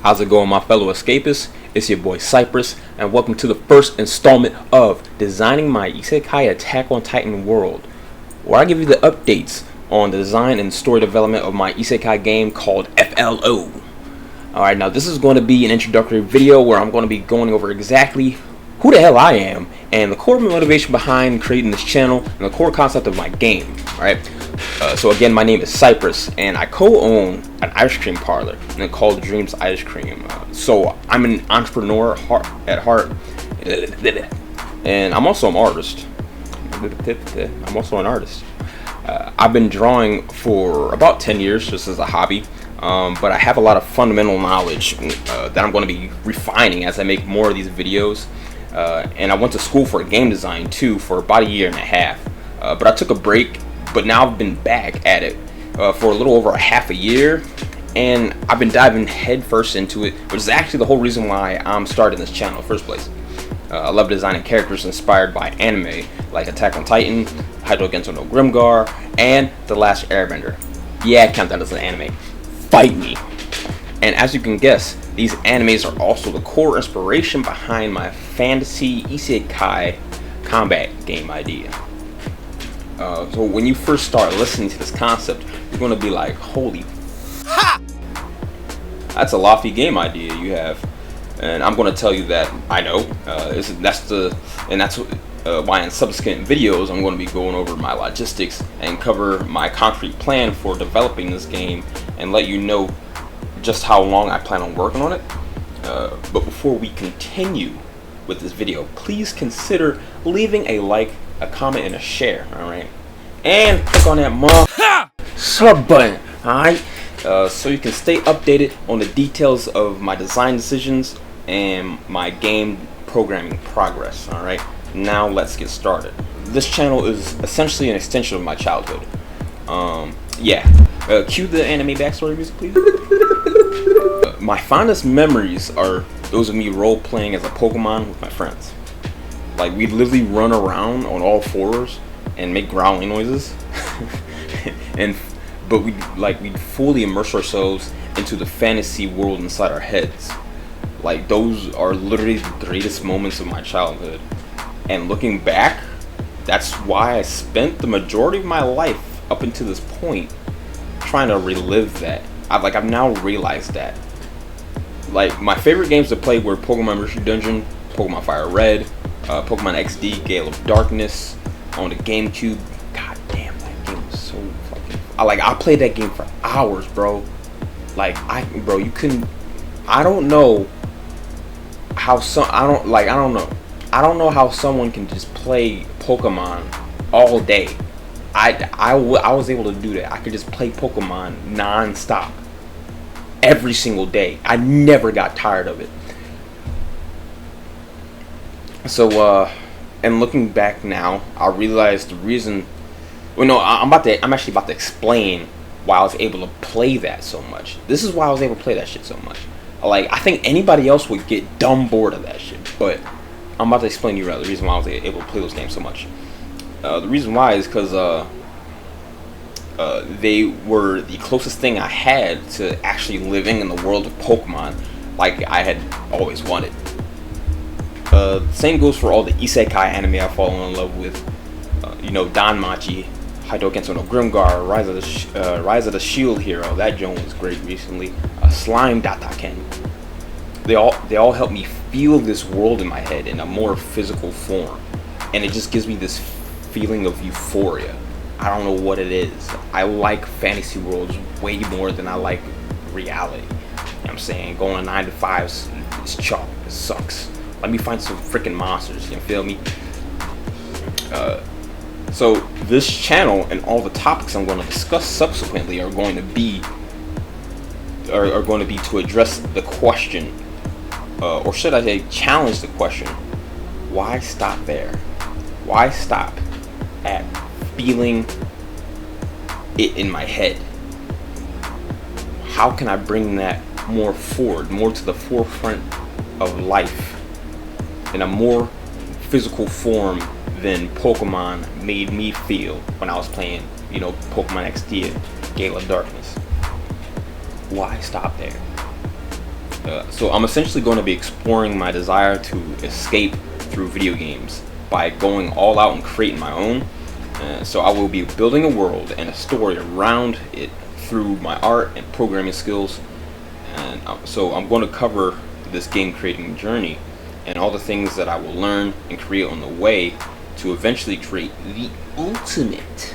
How's it going, my fellow escapists? It's your boy Cypress, and welcome to the first installment of Designing My Isekai Attack on Titan World, where I give you the updates on the design and story development of my Isekai game called FLO. Alright, now this is going to be an introductory video where I'm going to be going over exactly who the hell I am and the core motivation behind creating this channel and the core concept of my game. Alright, so again, my name is Cypress, and I co-own an ice cream parlor and called Dreams Ice Cream. So I'm an entrepreneur at heart, and I'm also an artist. I've been drawing for about 10 years just as a hobby, but I have a lot of fundamental knowledge that I'm going to be refining as I make more of these videos. And I went to school for game design too for about a year and a half, but I took a break. But now I've been back at it for a little over a half a year, and I've been diving headfirst into it, which is actually the whole reason why I'm starting this channel in the first place. I love designing characters inspired by anime like Attack on Titan, Haido no Grimgar, and The Last Airbender. Yeah, count that as an anime. Fight me! And as you can guess, these animes are also the core inspiration behind my fantasy Isekai combat game idea. So when you first start listening to this concept, you're going to be like, holy ha! That's a lofty game idea you have. And I'm going to tell you that I know. That's why in subsequent videos I'm going to be going over my logistics and cover my concrete plan for developing this game and let you know just how long I plan on working on it. But before we continue with this video, please consider leaving a like, a comment, and a share, alright? And click on that sub button, alright? So you can stay updated on the details of my design decisions and my game programming progress, alright? Now let's get started. This channel is essentially an extension of my childhood. Cue the anime backstory music, please. My fondest memories are those of me role-playing as a Pokemon with my friends. Like, we'd literally run around on all fours and make growling noises. But we'd fully immerse ourselves into the fantasy world inside our heads. Like, those are literally the greatest moments of my childhood. And looking back, that's why I spent the majority of my life up until this point trying to relive that. I've now realized that. Like, my favorite games to play were Pokemon Mystery Dungeon, Pokemon Fire Red, Pokemon XD, Gale of Darkness on the GameCube. God damn, that game was so fucking. I played that game for hours, bro. You couldn't. I don't know how I don't know how someone can just play Pokemon all day. I was able to do that. I could just play Pokemon non-stop every single day. I never got tired of it. So, and looking back now, I realized the reason. Well, no, I'm actually about to explain why I was able to play that so much. This is why I was able to play that shit so much. Like, I think anybody else would get dumb bored of that shit, but I'm about to explain to you the reason why I was able to play those games so much. The reason why is because they were the closest thing I had to actually living in the world of Pokemon, like I had always wanted. Same goes for all the Isekai anime I've fallen in love with. Danmachi, Haido no Grimgar, Rise of the Shield Hero. That joint was great recently. Slime Dataken. They all help me feel this world in my head in a more physical form, and it just gives me this feeling of euphoria. I don't know what it is. I like fantasy worlds way more than I like reality. You know what I'm saying? Going on 9 to 5 is chalk. It sucks. Let me find some freaking monsters. You feel me? So this channel and all the topics I'm going to discuss subsequently are going to be to address the question, or should I say, challenge the question: why stop there? Why stop at feeling it in my head? How can I bring that more forward, more to the forefront of life in a more physical form than Pokemon made me feel when I was playing, Pokemon XD, Gale of Darkness? Why stop there? So I'm essentially going to be exploring my desire to escape through video games by going all out and creating my own. So I will be building a world and a story around it through my art and programming skills. And so I'm going to cover this game creating journey and all the things that I will learn and create on the way to eventually create the ultimate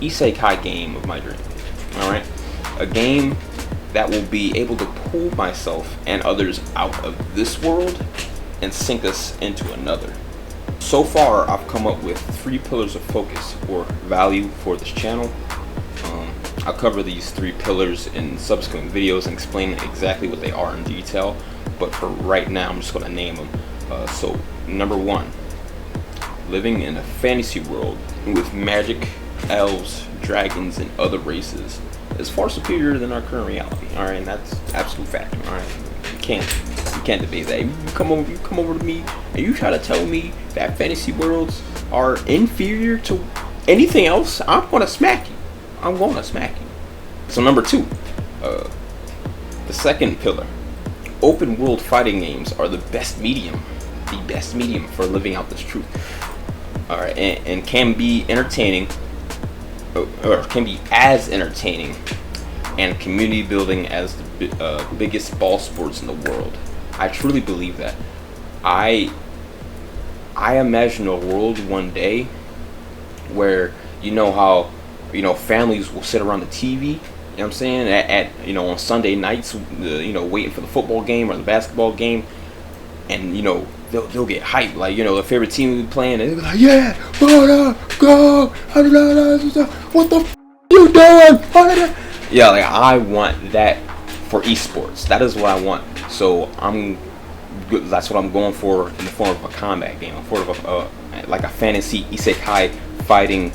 Isekai game of my dream. Alright? A game that will be able to pull myself and others out of this world and sink us into another. So far, I've come up with 3 pillars of focus or value for this channel. I'll cover these 3 pillars in subsequent videos and explain exactly what they are in detail, but for right now, I'm just going to name them. So, number 1, living in a fantasy world with magic, elves, dragons, and other races is far superior than our current reality. All right, and that's absolute fact. All right, you can't debate that. You come over to me and you try to tell me that fantasy worlds are inferior to anything else, I'm gonna smack you. So number 2, the second pillar, open world fighting games are the best medium for living out this truth. All right, and can be entertaining, or can be as entertaining and community building as the biggest ball sports in the world. I truly believe that. I imagine a world one day where, you know how, families will sit around the TV, you know what I'm saying, at on Sunday nights, waiting for the football game or the basketball game, and they'll get hyped, like, their favorite team will be playing, and they'll be like, yeah, go, what the f you doing? Yeah, like, I want that for esports. That is what I want. So that's what I'm going for in the form of a combat game, in the form of like a fantasy isekai fighting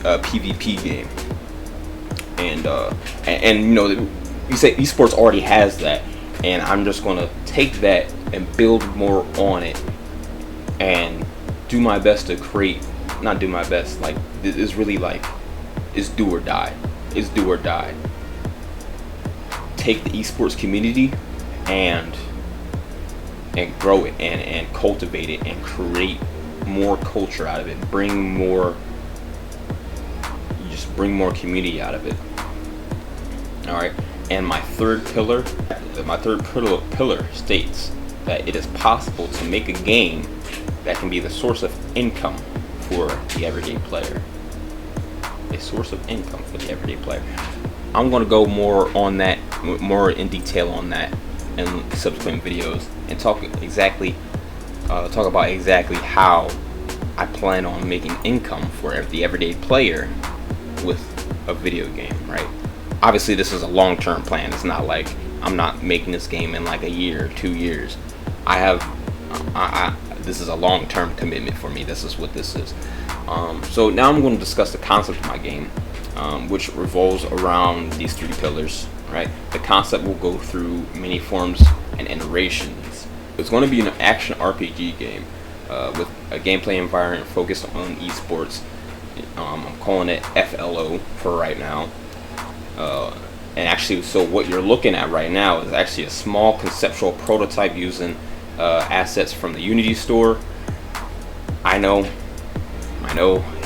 PvP game. And you say esports already has that, and I'm just gonna take that and build more on it and do my best to create. Not do my best, like, it's really like, it's do or die. Take the esports community and grow it and cultivate it and create more culture out of it. Bring more community out of it. All right. And my third pillar states that it is possible to make a game that can be the source of income for the everyday player. A source of income for the everyday player. I'm going to go more in detail on that in subsequent videos and talk about exactly how I plan on making income for the everyday player with a video game, right? Obviously, this is a long-term plan. It's not like I'm not making this game in like a year or 2 years. This is a long-term commitment for me. This is what this is. So now I'm going to discuss the concept of my game, which revolves around these 3 pillars, right? The concept will go through many forms and iterations. It's going to be an action RPG game with a gameplay environment focused on esports. I'm calling it FLO for right now. And actually, so what you're looking at right now is actually a small conceptual prototype using assets from the Unity store. I know,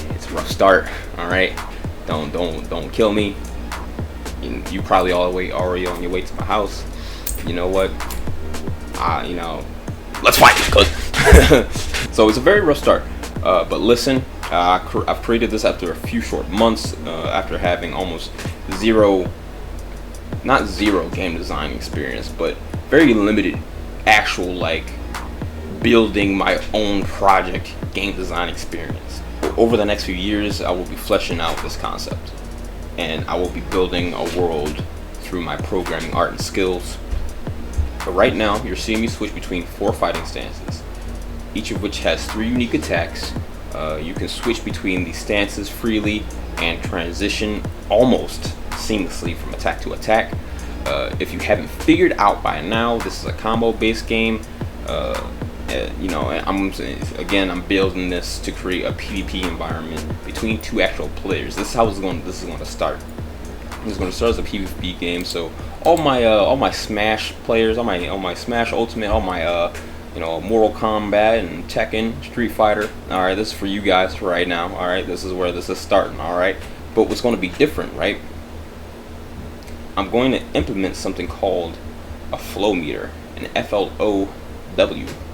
it's a rough start. All right, don't kill me. You probably already on your way to my house. You know what? Let's fight, cuz. So it's a very rough start. But listen, I've created this after a few short months, after having almost not zero game design experience, but very limited actual, like, building my own project game design experience. Over the next few years, I will be fleshing out this concept, and I will be building a world through my programming art and skills. But right now, you're seeing me switch between 4 fighting stances, each of which has 3 unique attacks. You can switch between these stances freely and transition almost seamlessly from attack to attack. If you haven't figured out by now, this is a combo-based game. I'm building this to create a PvP environment between 2 actual players. This is how this is going to start. This is going to start as a PvP game, so all my Smash players, all my Smash Ultimate, all my Mortal Kombat and Tekken, Street Fighter. All right, this is for you guys right now. All right, this is where this is starting. All right, but what's going to be different, right? I'm going to implement something called a flow meter, an FLOW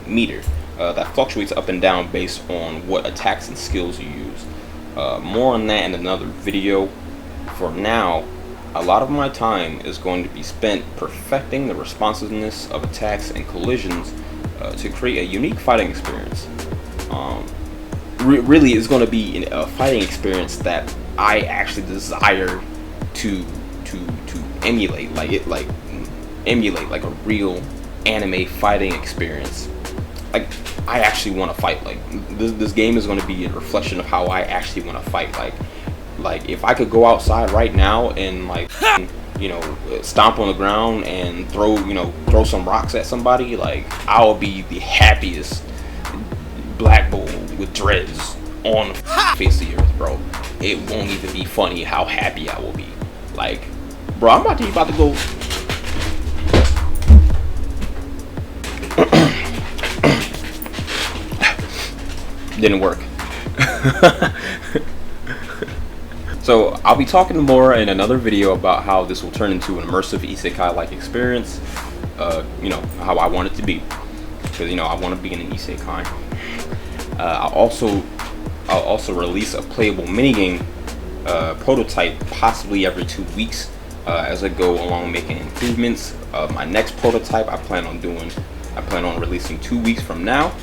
meter that fluctuates up and down based on what attacks and skills you use. More on that in another video. For now, a lot of my time is going to be spent perfecting the responsiveness of attacks and collisions to create a unique fighting experience. Really, it's going to be a fighting experience that I actually desire to emulate, emulate like a real anime fighting experience. Like, I actually want to fight. Like, this game is going to be a reflection of how I actually want to fight. Like if I could go outside right now and stomp on the ground and throw some rocks at somebody, like, I'll be the happiest black bull with dreads on the face of the earth, bro. It won't even be funny how happy I will be. Like, bro, I'm about to go. Didn't work. So I'll be talking more in another video about how this will turn into an immersive Isekai-like experience. How I want it to be, because I want to be in an Isekai. I'll also release a playable minigame prototype possibly every 2 weeks as I go along making improvements. My next prototype I plan on releasing 2 weeks from now,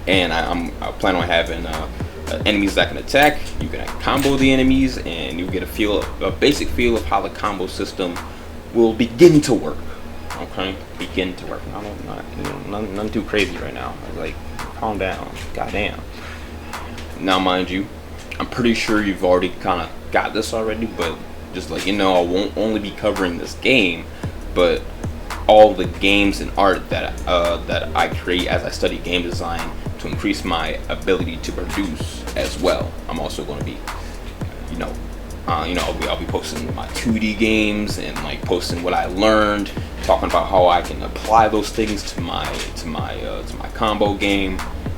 and I plan on having enemies that can attack. You can combo the enemies, and you get a basic feel of how the combo system will begin to work. Okay, begin to work. Nothing too crazy right now. I was like, calm down, goddamn. Now, mind you, I'm pretty sure you've already kind of got this already, but just I won't only be covering this game, but all the games and art that I create as I study game design to increase my ability to produce as well. I'm also going to be, I'll be posting my 2D games and posting what I learned, talking about how I can apply those things to my combo game,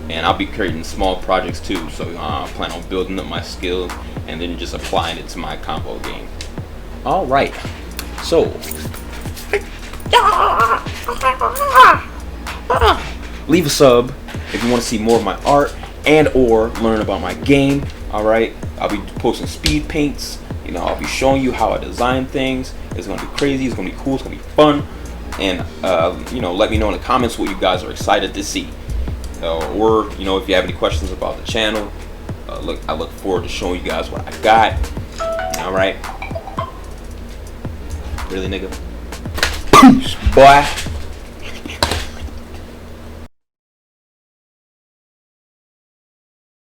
and I'll be creating small projects too. So I plan on building up my skill and then just applying it to my combo game. All right, so leave a sub if you want to see more of my art and or learn about my game. All right, I'll be posting speed paints. I'll be showing you how I design things. It's gonna be crazy. It's gonna be cool. It's gonna be fun. And let me know in the comments what you guys are excited to see, or if you have any questions about the channel. I look forward to showing you guys what I got. All right, really, nigga. Peace, boy.